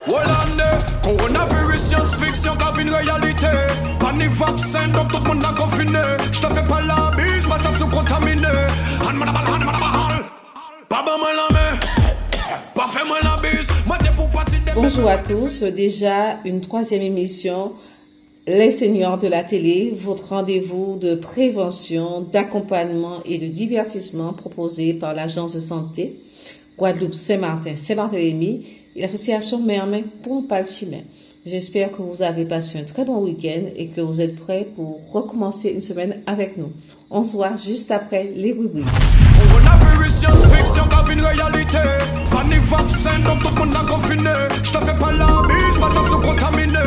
Hollande, coronavirus, science-fiction, cabine réalité. Pas ni vaccin, donc tout le monde a confiné. Je te fais pas la bise, ma ça sont contaminés. Pas bon, moi la main. Pas fait moi la bise. Moi t'es pour partir des. Bonjour à tous, déjà une troisième émission, Les Seigneurs de la télé, votre rendez-vous de prévention, d'accompagnement et de divertissement proposé par l'Agence de santé Guadeloupe Saint-Martin, Saint-Barthélemy et l'association Mermin Pompalchimè. J'espère que vous avez passé un très bon week-end et que vous êtes prêts pour recommencer une semaine avec nous. On se voit juste après les rubriques. Coronavirus, science-fiction, cabine réalité. Pas ni vaccin, donc tout le monde a confiné. Je te fais pas la bise, ma ça sont contaminés.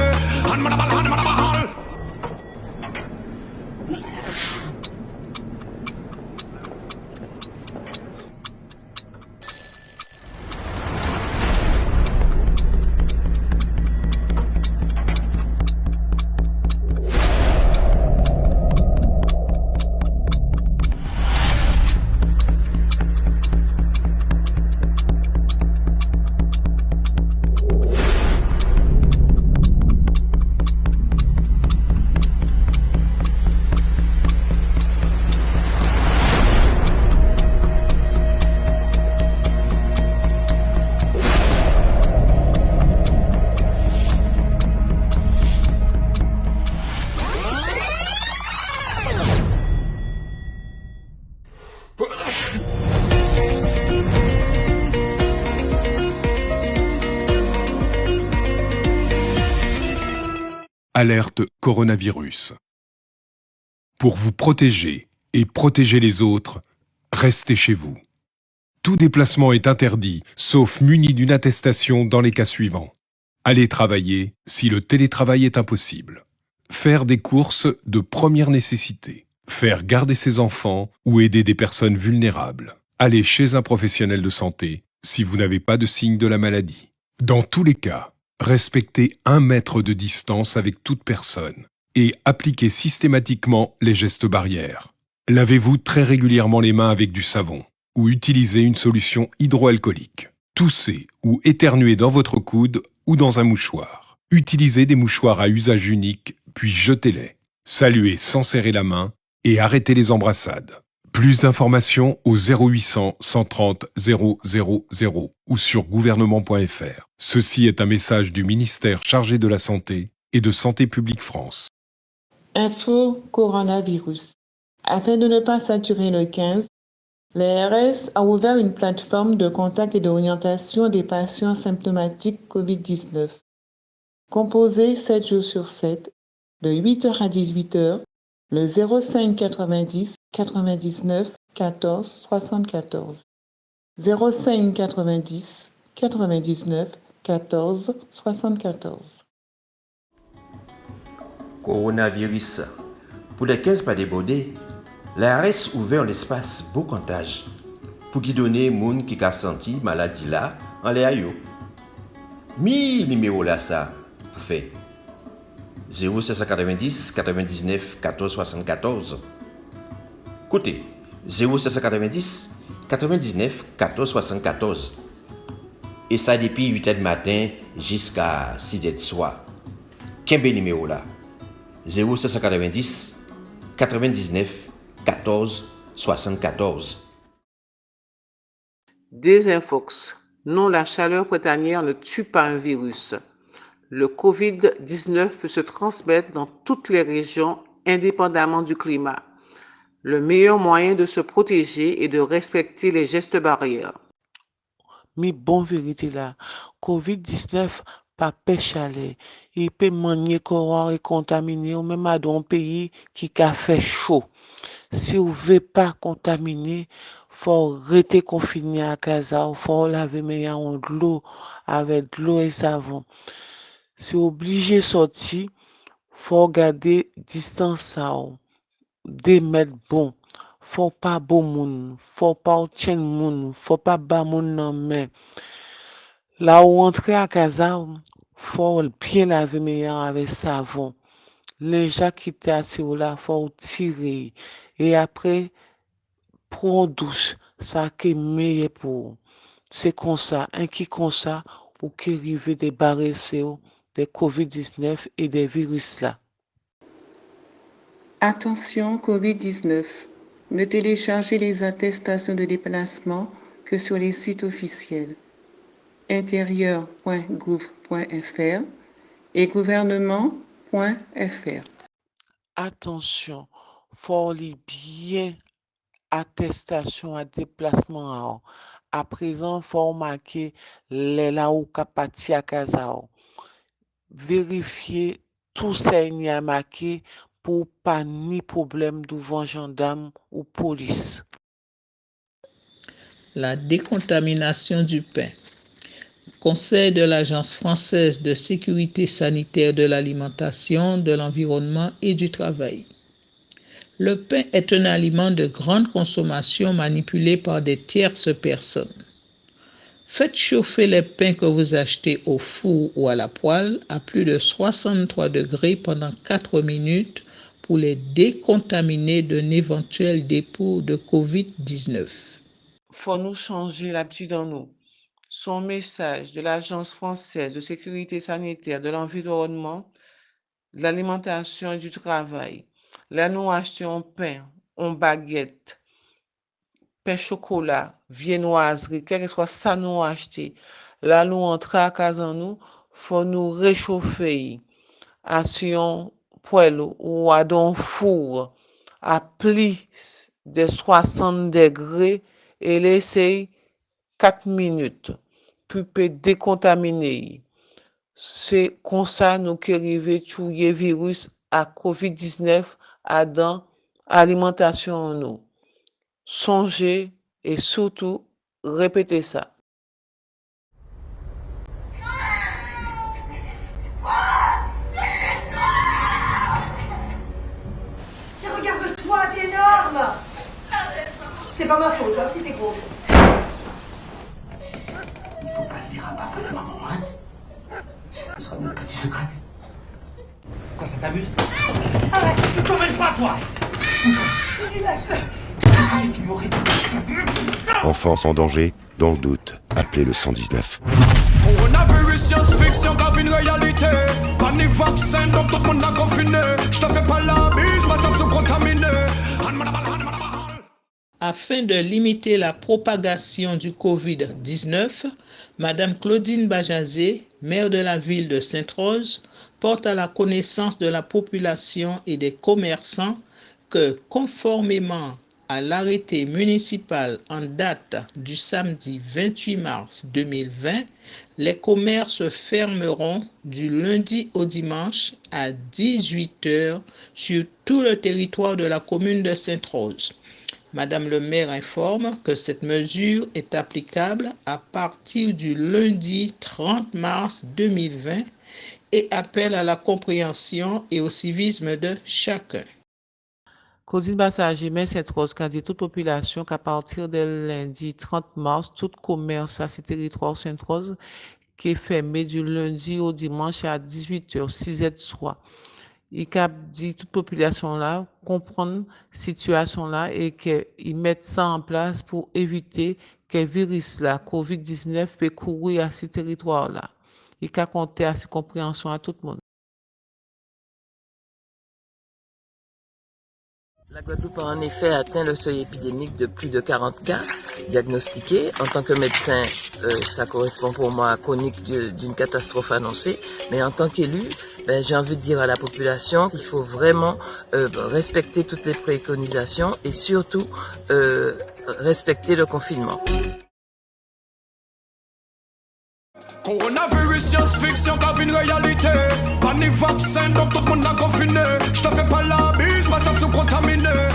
Alerte coronavirus. Pour vous protéger et protéger les autres, restez chez vous. Tout déplacement est interdit, sauf muni d'une attestation dans les cas suivants. Aller travailler si le télétravail est impossible. Faire des courses de première nécessité. Faire garder ses enfants ou aider des personnes vulnérables. Aller chez un professionnel de santé si vous n'avez pas de signe de la maladie. Dans tous les cas, respectez 1 mètre de distance avec toute personne et appliquez systématiquement les gestes barrières. Lavez-vous très régulièrement les mains avec du savon ou utilisez une solution hydroalcoolique. Toussez ou éternuez dans votre coude ou dans un mouchoir. Utilisez des mouchoirs à usage unique, puis jetez-les. Saluez sans serrer la main et arrêtez les embrassades. Plus d'informations au 0800 130 000 ou sur gouvernement.fr. Ceci est un message du ministère chargé de la Santé et de Santé publique France. Info coronavirus. Afin de ne pas saturer le 15, l'ARS a ouvert une plateforme de contact et d'orientation des patients symptomatiques COVID-19. Composée 7 jours sur 7, de 8h à 18h, le 05 90 99 14 74. 05 90 99 14 74. Coronavirus. Pour les 15 pas débordés, l'ARS ouvert l'espace beau comptage pour guidonner les gens qui ont senti maladie là en les aïeux. Mi numéro là ça pour faire 0790 99 14 74. Côté 0790 99 14 74. Et ça depuis 8h du matin jusqu'à 6h du soir. Quel numéro là 0790 99 14 74. Désinfox. Non, la chaleur printanière ne tue pas un virus. Le COVID-19 peut se transmettre dans toutes les régions, indépendamment du climat. Le meilleur moyen de se protéger est de respecter les gestes barrières. Mais bon vérité là, COVID-19 pas pêche aller. Il peut manier corps et contaminer ou même à un pays qui a fait chaud. Si vous ne voulez pas contaminer, faut rester confiné à casa, faut laver meilleur en de l'eau avec de l'eau et savon. Si obligé sortir, faut garder distance ça, 2 mètres bon. Faut pas bon moun, faut pas tien moun, faut pas bas moun nan men. Là où entrer à casa, faut bien laver meilleur avec savon. Les gens qui étaient assis là, faut tirer. Et après, prendre douche, ça qui est meilleur pour. C'est comme ça, un qui comme ça, pour qu'il arrive débarrasser des COVID-19 et des virus là. Attention COVID-19. Ne téléchargez les attestations de déplacement que sur les sites officiels intérieur.gouv.fr et gouvernement.fr. Attention, faut lire bien attestation à déplacement. À présent, faut marquer les là où capati à casa. Vérifier tout ça y a marqué pour pas ni problème devant gendarme ou police. La décontamination du pain. Conseil de l'Agence française de sécurité sanitaire de l'alimentation, de l'environnement et du travail. Le pain est un aliment de grande consommation manipulé par des tierces personnes. Faites chauffer les pains que vous achetez au four ou à la poêle à plus de 63 degrés pendant 4 minutes pour les décontaminer d'un éventuel dépôt de COVID-19. Faut nous changer l'habitude en nous. Son message de l'Agence française de sécurité sanitaire de l'environnement, de l'alimentation et du travail. Là, nous achetons pain, baguette, pain chocolat, viennoiserie, quel que soit ça nous acheter. Là, nous entrons à casa nous, faut nous réchauffer à un poêle ou à un four à plus de 60 degrés et laisser 4 minutes. Puis peut décontaminer. C'est comme ça nous qui arrivons tuer virus à COVID-19 à dans alimentation en nous. Songez et surtout répétez ça. Mais regarde-toi, t'es énorme. C'est pas ma faute, hein, si t'es grosse. Il faut pas le dire à papa et maman, hein. Ce sera notre petit secret. Quoi, ça t'amuse? Arrête. Je t'emmène pas, toi. Lâche-le. Tu m'aurais dit. Enfance en danger, dans le doute, appelez le 119. Coronavirus, science-fiction, grave une réalité. Pas ni vaccin, donc tout le monde a confiné. Je te fais pas la bise, ma sœur se contaminer. Afin de limiter la propagation du COVID-19, Madame Claudine Bajazé, maire de la ville de Sainte-Rose, porte à la connaissance de la population et des commerçants que, conformément à l'arrêté municipal en date du samedi 28 mars 2020, les commerces fermeront du lundi au dimanche à 18h sur tout le territoire de la commune de Sainte-Rose. Madame le maire informe que cette mesure est applicable à partir du lundi 30 mars 2020 et appelle à la compréhension et au civisme de chacun. Claudine Bassagé, mais Sainte-Rose, qui a dit toute population qu'à partir du lundi 30 mars, tout commerce à ce territoire Sainte-Rose qui est fermé du lundi au dimanche à 18h, 6h du soir. Il a dit toute population là comprendre situation là et qu'ils mettent ça en place pour éviter que le virus là, COVID-19, peut courir à ce territoire là. Il a compté à cette compréhension à tout le monde. La Guadeloupe a en effet atteint le seuil épidémique de plus de 40 cas diagnostiqués. En tant que médecin, ça correspond pour moi à chronique d'une catastrophe annoncée. Mais en tant qu'élu, j'ai envie de dire à la population qu'il faut vraiment respecter toutes les préconisations et surtout respecter le confinement. Coronavirus, science-fiction, grave une réalité. Pas ni vaccin, donc tout le monde a confiné. Je te fais pas la bise, ma sœur se contaminer.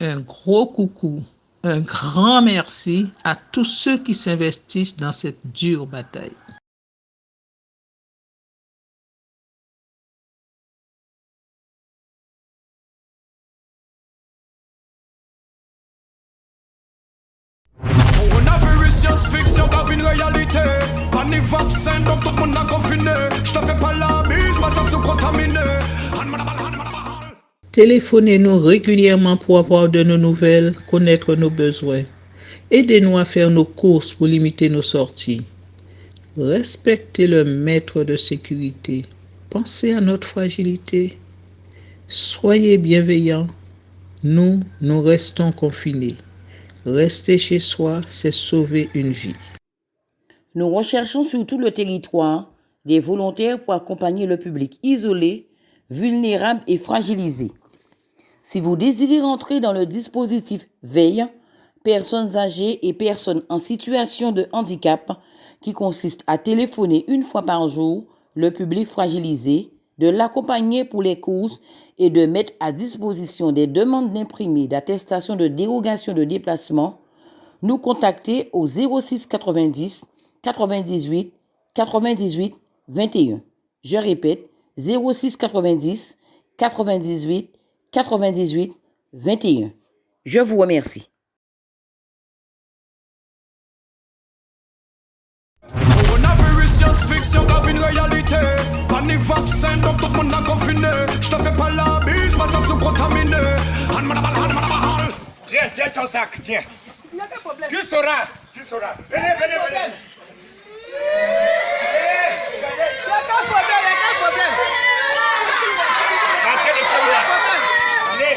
un gros coucou, un grand merci à tous ceux qui s'investissent dans cette dure bataille. Coronavirus, science-fiction, une réalité. Pas ni vaccin, donc tout le monde a confiné. Je te fais pas la bise, ma sanction contaminée. Téléphonez-nous régulièrement pour avoir de nos nouvelles, connaître nos besoins. Aidez-nous à faire nos courses pour limiter nos sorties. Respectez le maître de sécurité. Pensez à notre fragilité. Soyez bienveillants. Nous restons confinés. Rester chez soi, c'est sauver une vie. Nous recherchons sur tout le territoire des volontaires pour accompagner le public isolé, vulnérable et fragilisé. Si vous désirez rentrer dans le dispositif Veille, personnes âgées et personnes en situation de handicap, qui consiste à téléphoner une fois par jour le public fragilisé, de l'accompagner pour les courses et de mettre à disposition des demandes d'imprimés d'attestation de dérogation de déplacement, nous contacter au 06 90 98 98 21. Je répète, 06 90 98 98 21. Je vous remercie. Coronavirus, science-fiction, une réalité. Pas ni vaccin, donc tout le monde a confiné. Je te fais pas la bise, ma sanction contaminée. Tiens ton sac, tiens. Tu sauras. Venez. Il n'y a pas de problème. Entrez les chambres là. Allez.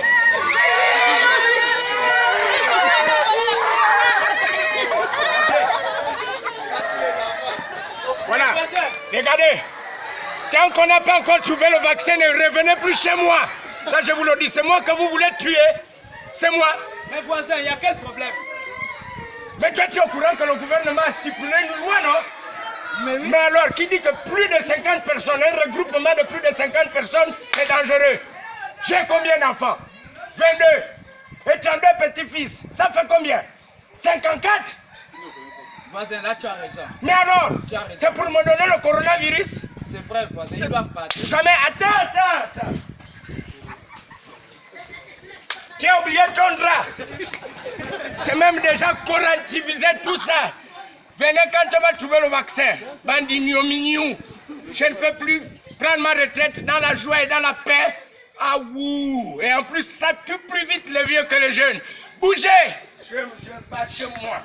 Voilà, regardez. Tant qu'on n'a pas encore trouvé le vaccin, ne revenez plus chez moi. Ça, je vous le dis, c'est moi que vous voulez tuer. C'est moi. Mais voisin, il y a quel problème? Mais toi, tu es au courant que le gouvernement a stipulé une loi, non? Mais oui. Mais alors, qui dit que plus de 50 personnes, un regroupement de plus de 50 personnes, c'est dangereux? J'ai combien d'enfants? 22. Et 32 petits-fils. Ça fait combien? 54? Voisin, là, tu as raison. Mais alors, c'est pour me donner le coronavirus? C'est vrai, voisin, ils doivent partir. Jamais, attends. Tu as oublié ton drap. C'est même déjà correctivisé tout ça. Venez quand tu vas trouver le vaccin. Bandigno mignou. Je ne peux plus prendre ma retraite dans la joie et dans la paix. Ah ouh. Et en plus, ça tue plus vite les vieux que les jeunes. Bougez. Je pars chez moi.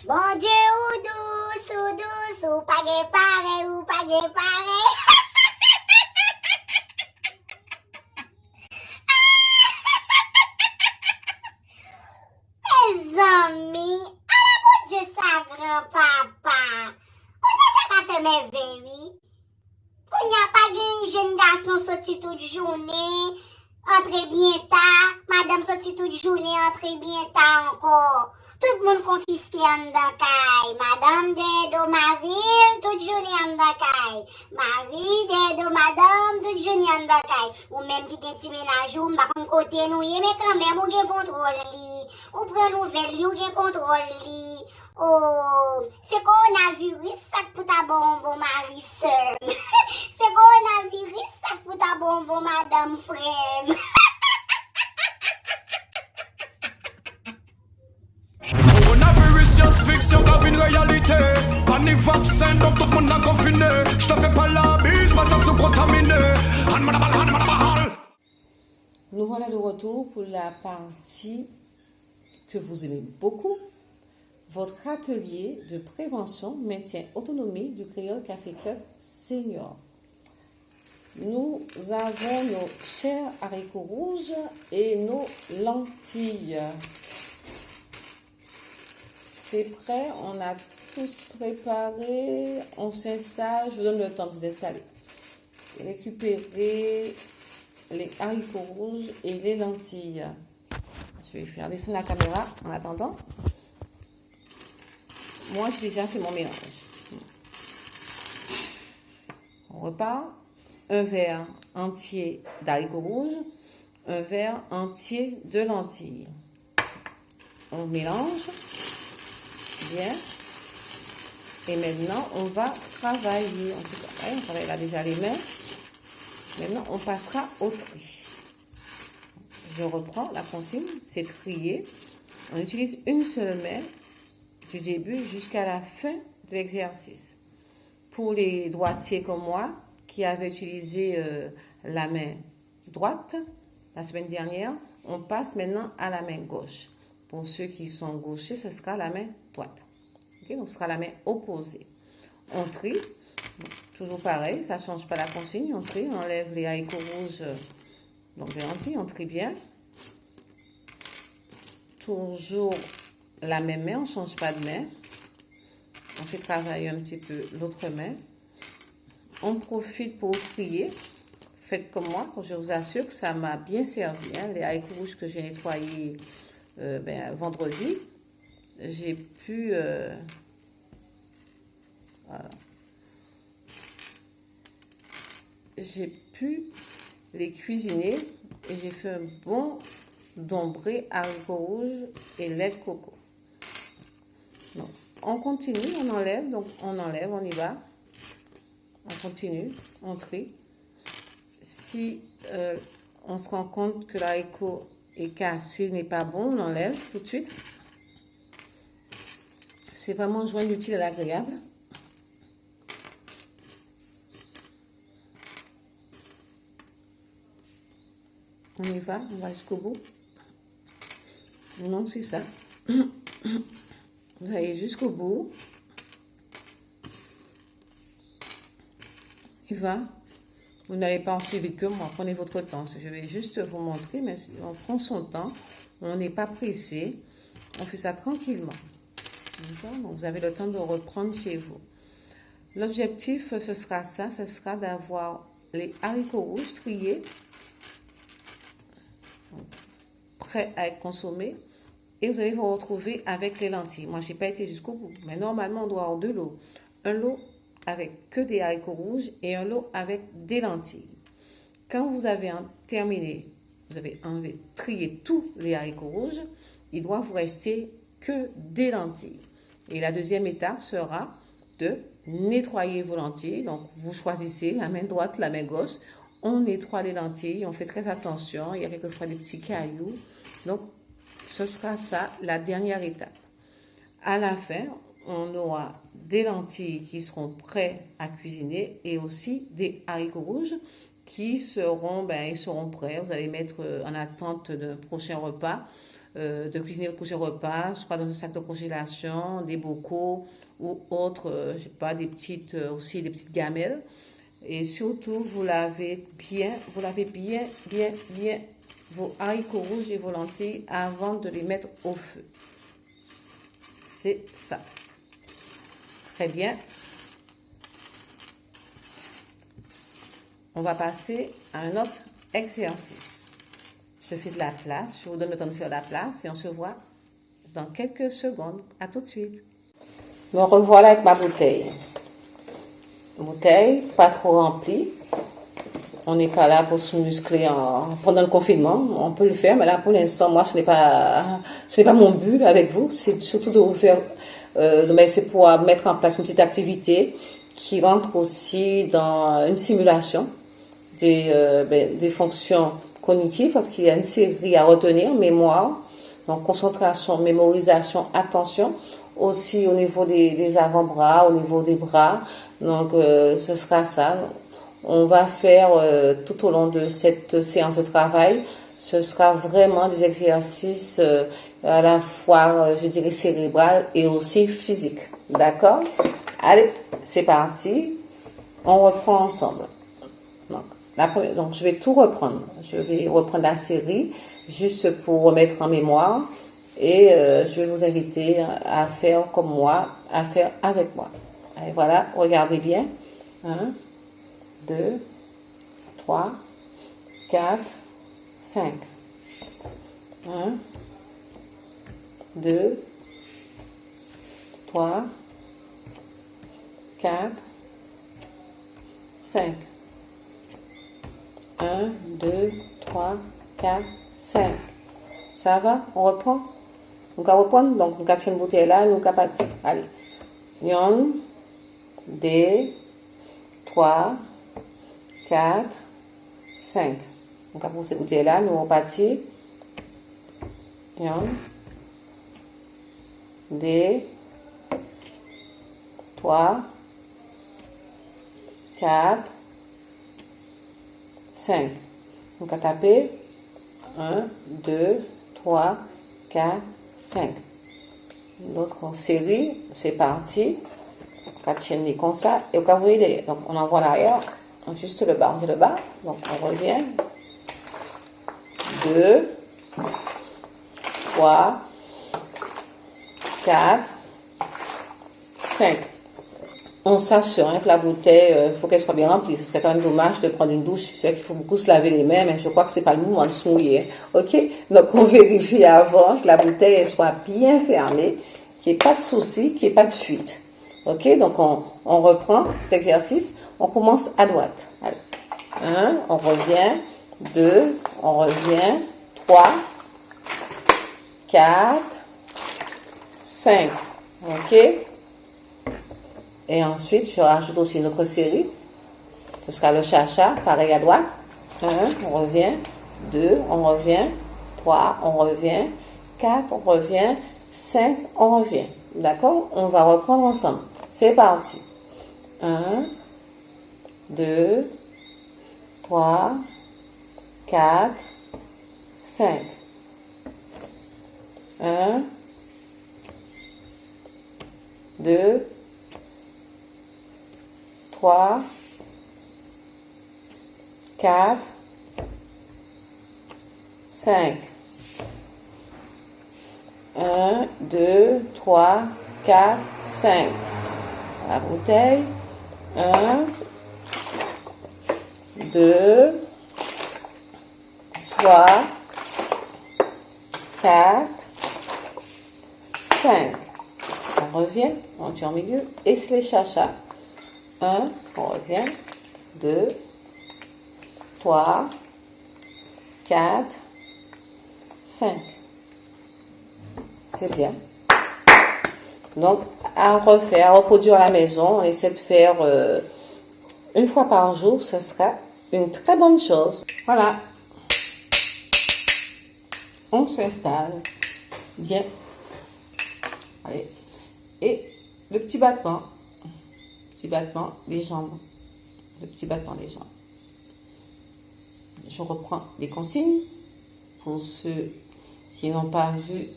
Bon Dieu, ou douce, ou pas pare. Mes amis, mon Dieu, ça grand-papa. Mon Dieu, ça qu'a fait merveille. Qu'on n'y a pas de jeune garçon sorti toute journée, entre bien tard, madame sorti toute journée, entre bien tard encore. Tout le monde confisqué en dakay. Madame dedo Marie, toute journée en dakay. Marie dedo madame, toute journée en dakay. Ou même qui gen ti ménage ou m'pa kon côté nou ye, mais quand même ou gen contrôle li. Ou prend nouvelle li, ou gen contrôle li. Oh, c'est coronavirus ça pour ta bonbon Marie sœur. C'est coronavirus ça pour ta bonbon madame frère. Coronavirus, science-fiction, une réalité. Pas ni vaccin, donc tout le monde a confiné. Je te fais pas la bise, ma sanction contaminée. Nous voilà de retour pour la partie que vous aimez beaucoup, votre atelier de prévention, maintien, autonomie du Créole Café Club Senior. Nous avons nos chers haricots rouges et nos lentilles. C'est prêt, on a tous préparé, on s'installe, je vous donne le temps de vous installer. Récupérez les haricots rouges et les lentilles. Je vais faire descendre la caméra en attendant. Moi, j'ai déjà fait mon mélange. On repart. Un verre entier d'haricots rouges, un verre entier de lentilles. On mélange bien. Et maintenant, on va travailler. On travaille là déjà les mains. Maintenant, on passera au tri. Je reprends la consigne, c'est trier. On utilise une seule main du début jusqu'à la fin de l'exercice. Pour les droitiers comme moi, qui avaient utilisé la main droite la semaine dernière, on passe maintenant à la main gauche. Pour ceux qui sont gauchers, ce sera la main droite. Okay? Donc, ce sera la main opposée. On trie. Toujours pareil, ça ne change pas la consigne. On trie, on enlève les haricots rouges, donc les lentilles, on trie bien. Toujours la même main, on ne change pas de main. On fait travailler un petit peu l'autre main. On profite pour trier. Faites comme moi, je vous assure que ça m'a bien servi. Hein. Les haricots rouges que j'ai nettoyés vendredi, j'ai pu... voilà. J'ai pu les cuisiner et j'ai fait un bon dombré haricots rouges et lait de coco. Donc, on continue, on enlève, donc on enlève, on y va. On continue, on trie. Si on se rend compte que l'haricot est cassé, n'est pas bon, on enlève tout de suite. C'est vraiment joindre l'utile à l'agréable. On y va, on va jusqu'au bout. Non, c'est ça. Vous allez jusqu'au bout. Il va. Vous n'allez pas aussi vite que moi. Prenez votre temps. Je vais juste vous montrer, mais on prend son temps. On n'est pas pressé. On fait ça tranquillement. Donc, vous avez le temps de reprendre chez vous. L'objectif, ce sera ça. Ce sera d'avoir les haricots rouges triés, prêts à être consommés. Et vous allez vous retrouver avec les lentilles. Moi, je n'ai pas été jusqu'au bout. Mais normalement, on doit avoir deux lots. Un lot avec que des haricots rouges et un lot avec des lentilles. Quand vous avez terminé, vous avez trié tous les haricots rouges, il doit vous rester que des lentilles. Et la deuxième étape sera de nettoyer vos lentilles. Donc, vous choisissez la main droite, la main gauche. On nettoie les lentilles, on fait très attention. Il y a quelquefois des petits cailloux. Donc, ce sera ça, la dernière étape. À la fin, on aura des lentilles qui seront prêtes à cuisiner et aussi des haricots rouges qui seront, ils seront prêts. Vous allez mettre en attente d'un prochain repas, de cuisiner votre prochain repas, soit dans un sac de congélation, des bocaux ou autres, je sais pas, des petites gamelles. Et surtout, vous lavez bien vos haricots rouges et vos lentilles avant de les mettre au feu. C'est ça. Très bien. On va passer à un autre exercice. Je fais de la place, je vous donne le temps de faire la place et on se voit dans quelques secondes. À tout de suite. Me revoilà avec ma bouteille. Bouteille, pas trop remplie. On n'est pas là pour se muscler pendant le confinement. On peut le faire, mais là, pour l'instant, moi, ce n'est pas mon but avec vous. C'est surtout de vous faire, c'est pour mettre en place une petite activité qui rentre aussi dans une simulation des fonctions cognitives, parce qu'il y a une série à retenir, mémoire, donc concentration, mémorisation, attention, aussi au niveau des avant-bras, au niveau des bras. Donc, ce sera ça. On va faire tout au long de cette séance de travail ce sera vraiment des exercices à la fois, je dirais, cérébral et aussi physique. D'accord? Allez, c'est parti. On reprend ensemble. Donc, je vais tout reprendre. Je vais reprendre la série juste pour remettre en mémoire et je vais vous inviter à faire comme moi, à faire avec moi. Allez, voilà, regardez bien. 1, 2, 3, 4, 5. 1, 2, 3, 4, 5. 1, 2, 3, 4, 5. Ça va? On reprend? On va reprendre. Donc, on va faire une bouteille là, nous allons partir. Allez. 1, 2, 3, 4, 5. On va pousser cette bouteille là, nous allons partir. 1, 2, 3, 4, 5. On va taper 1, 2, 3, 4, 5. L'autre série, c'est parti. On va chaîner comme ça et on va vous aider. Donc on envoie l'arrière, juste le bas, on le bas. Donc on revient. 2, 3, 4, 5. On s'assure que la bouteille, il faut qu'elle soit bien remplie. Ce serait quand même dommage de prendre une douche. C'est vrai qu'il faut beaucoup se laver les mains, mais je crois que c'est pas le moment de se mouiller. Ok? Donc, on vérifie avant que la bouteille elle soit bien fermée, qu'il n'y ait pas de souci, qu'il n'y ait pas de fuite. Ok? Donc, on reprend cet exercice. On commence à droite. Allez. 1, on revient. 2, on revient. 3, 4, 5. Ok? Et ensuite, je rajoute aussi une autre série. Ce sera le cha-cha, pareil à droite. 1, on revient. 2, on revient. 3, on revient. 4, on revient. 5, on revient. D'accord? On va reprendre ensemble. C'est parti. 1, 2, 3, 4, 5. 1, 2, 3, 4, 5. 1, 2, 3, 4, 5. La bouteille. 1, 2, 3, 4, 5. On revient, on tient au milieu et c'est les chachas. 1, on revient. 2, 3, 4, 5. C'est bien. Donc, à refaire, à reproduire à la maison, on essaie de faire une fois par jour, ce sera une très bonne chose. Voilà. On s'installe. Bien. Allez. Et le petit battement. Petit battement des jambes. Le petit battement des jambes. Je reprends les consignes pour ceux qui n'ont pas vu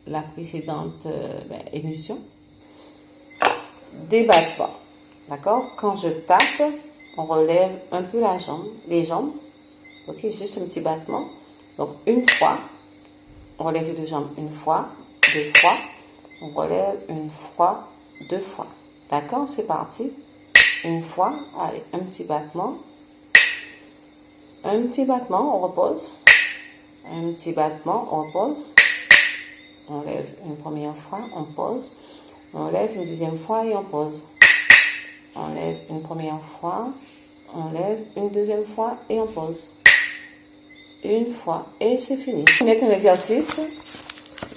la précédente émission. Des battements. D'accord? Quand je tape, on relève un peu les jambes. Ok, juste un petit battement. Donc, une fois, on relève les deux jambes une fois, 2 fois. On relève une fois, 2 fois. D'accord? C'est parti. Une fois. Allez, un petit battement. Un petit battement, on repose. Un petit battement, on repose. On lève une première fois, on pose. On lève une deuxième fois et on pose. On lève une première fois, on lève une deuxième fois et on pose. Une fois et c'est fini. Ce n'est qu'un exercice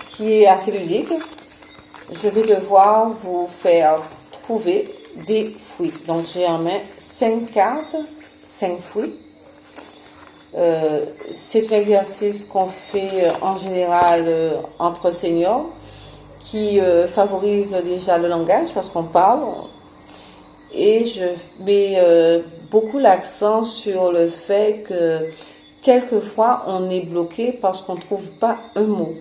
qui est assez ludique. Je vais devoir vous faire trouver des fruits. Donc j'ai en main 5 cartes, 5 fruits. C'est un exercice qu'on fait en général entre seniors qui favorise déjà le langage parce qu'on parle. Et je mets beaucoup l'accent sur le fait que quelquefois on est bloqué parce qu'on ne trouve pas un mot.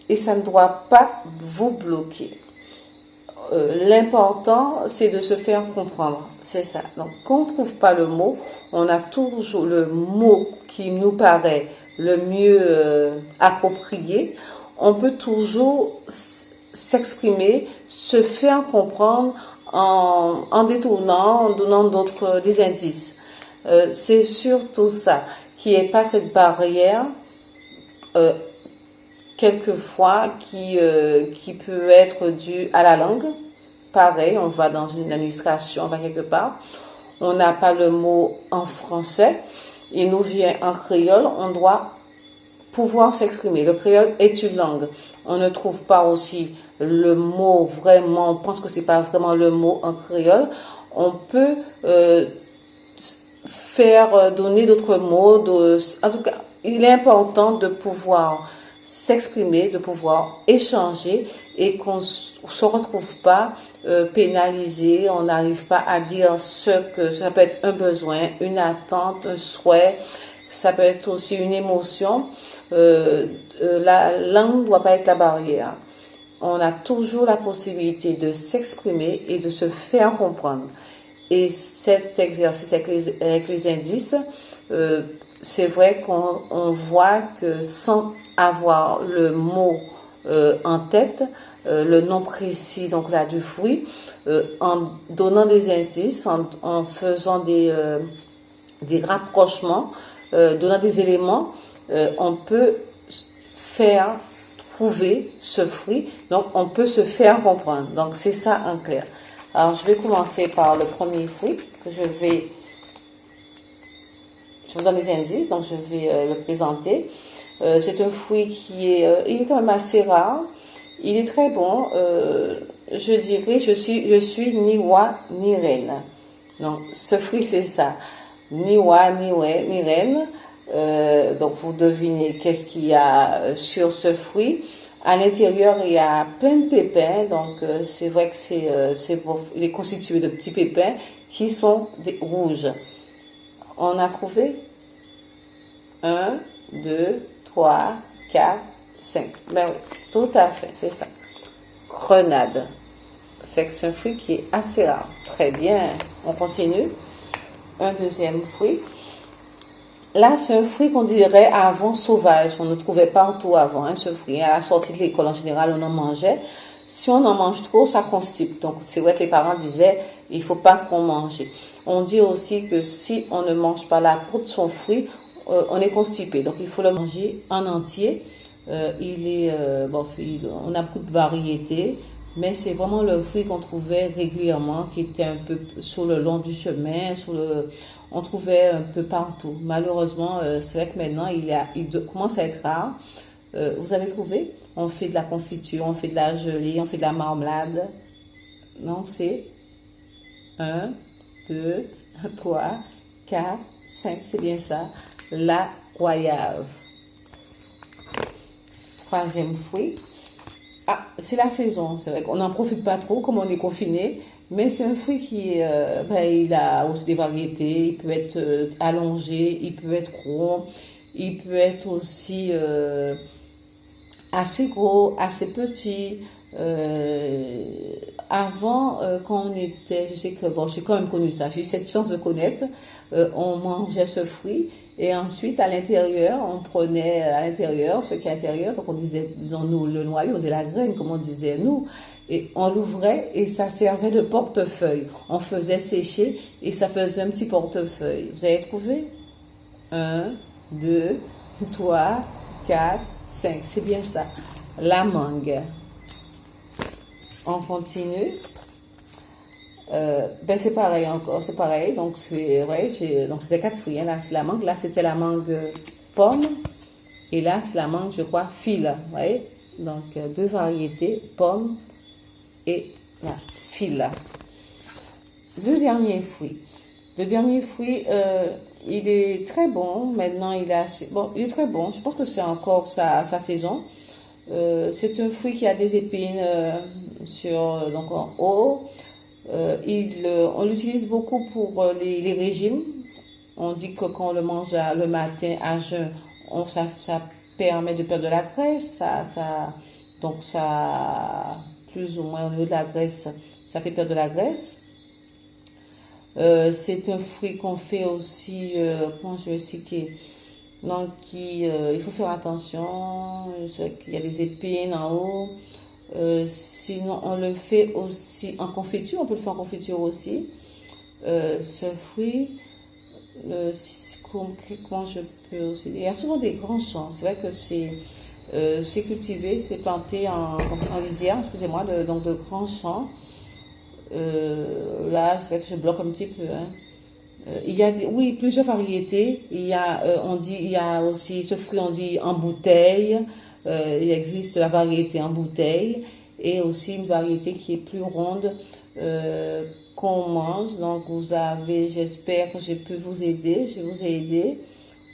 Et ça ne doit pas vous bloquer. L'important, c'est de se faire comprendre. C'est ça. Donc, quand on ne trouve pas le mot, on a toujours le mot qui nous paraît le mieux approprié. On peut toujours s'exprimer, se faire comprendre en détournant, en donnant des indices. C'est surtout ça, qu'il n'y ait pas cette barrière quelquefois qui peut être due à la langue. Pareil, on va dans une administration, on va quelque part, on n'a pas le mot en français, il nous vient en créole, on doit pouvoir s'exprimer. Le créole est une langue. On ne trouve pas aussi le mot vraiment, on pense que c'est pas vraiment le mot en créole. On peut faire donner d'autres mots. En tout cas, il est important de pouvoir s'exprimer, de pouvoir échanger et qu'on ne se retrouve pas pénalisé, on n'arrive pas à dire ce que ça peut être un besoin, une attente, un souhait, ça peut être aussi une émotion. La langue ne doit pas être la barrière. On a toujours la possibilité de s'exprimer et de se faire comprendre. Et cet exercice avec les indices, c'est vrai qu'on voit que sans avoir le mot en tête, le nom précis donc là du fruit, en donnant des indices, en faisant des rapprochements, donnant des éléments, on peut faire trouver ce fruit, donc on peut se faire comprendre. Donc c'est ça en clair. Alors je vais commencer par le premier fruit que je vous donne des indices, donc je vais le présenter. C'est un fruit il est quand même assez rare. Il est très bon. Je dirais, je suis ni roi ni reine. Donc ce fruit c'est ça, ni roi ni reine. Donc vous devinez qu'est-ce qu'il y a sur ce fruit. À l'intérieur il y a plein de pépins. Donc c'est vrai que il est constitué de petits pépins qui sont rouges. On a trouvé 1, 2, 3, 4, 5. Ben oui, tout à fait, c'est ça. Grenade. C'est un fruit qui est assez rare. Très bien. On continue. Un deuxième fruit. Là, c'est un fruit qu'on dirait avant sauvage. On ne trouvait partout avant, ce fruit. À la sortie de l'école, en général, on en mangeait. Si on en mange trop, ça constipe. Donc, c'est vrai que les parents disaient, il faut pas trop manger. On dit aussi que si on ne mange pas la peau de son fruit, on est constipé, donc il faut le manger en entier. On a beaucoup de variétés, mais c'est vraiment le fruit qu'on trouvait régulièrement, qui était un peu sur le long du chemin, on trouvait un peu partout. Malheureusement, c'est vrai que maintenant il commence à être rare. Vous avez trouvé? On fait de la confiture, on fait de la gelée, on fait de la marmelade. Non, c'est 1, 2, 3, 4, 5, c'est bien ça. La goyave. Troisième fruit. Ah, c'est la saison. C'est vrai qu'on n'en profite pas trop comme on est confiné, mais c'est un fruit qui il a aussi des variétés. Il peut être allongé, il peut être rond, il peut être aussi assez gros, assez petit. Avant, quand on était, je sais que j'ai quand même connu ça, j'ai eu cette chance de connaître, on mangeait ce fruit et ensuite à l'intérieur, on prenait à l'intérieur ce qui est à l'intérieur, donc on disait, disons-nous, le noyau de la graine, comme on disait nous, et on l'ouvrait et ça servait de portefeuille. On faisait sécher et ça faisait un petit portefeuille. Vous avez trouvé? 1, 2, 3, 4, 5, c'est bien ça. La mangue. On continue. C'est pareil encore, c'est pareil. Donc c'est vrai, donc c'était 4 fruits. Là c'est la mangue, là c'était la mangue pomme et là c'est la mangue, je crois, fille. Vous voyez? Donc 2 variétés, pomme et la fille. Le dernier fruit. Le dernier fruit, il est très bon. Maintenant il est assez bon, il est très bon. Je pense que c'est encore sa saison. C'est un fruit qui a des épines donc en haut. On l'utilise beaucoup pour les régimes. On dit que quand on le mange le matin à jeun, ça permet de perdre de la graisse. Donc ça, plus ou moins au niveau de la graisse, ça fait perdre de la graisse. C'est un fruit qu'on fait aussi, comment je vais expliquer? Donc, il faut faire attention. Je sais qu'il y a des épines en haut. Sinon, on le fait aussi en confiture. On peut le faire en confiture aussi. Ce fruit, comment je peux aussi dire? Il y a souvent des grands champs. C'est vrai que c'est cultivé, c'est planté en lisière, excusez-moi, donc de grands champs. Là, c'est vrai que je bloque un petit peu. Hein. Il y a, oui, plusieurs variétés. Il y a aussi ce fruit, on dit en bouteille. Il existe la variété en bouteille et aussi une variété qui est plus ronde qu'on mange. Donc, j'espère que j'ai pu vous aider. Je vous ai aidé.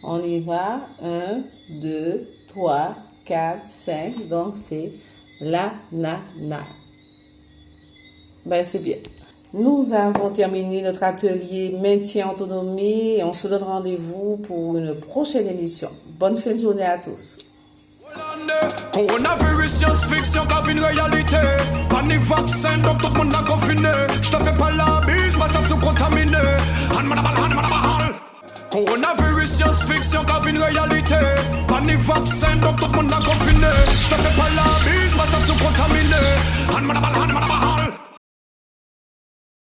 On y va. 1, 2, 3, 4, 5. Donc, c'est l'ananas. Ben, c'est bien. Nous avons terminé notre atelier maintien en autonomie et on se donne rendez-vous pour une prochaine émission. Bonne fin de journée à tous. Coronavirus, science-fiction, cabine réalité. Pas ni vaccin, donc tout le monde a confiné. Je te fais pas la bise, ma ça se contaminé. Coronavirus, science-fiction, cabine réalité. Pas ni vaccin, donc tout le monde a confiné. Je te fais pas la bise, ma ça se contaminé.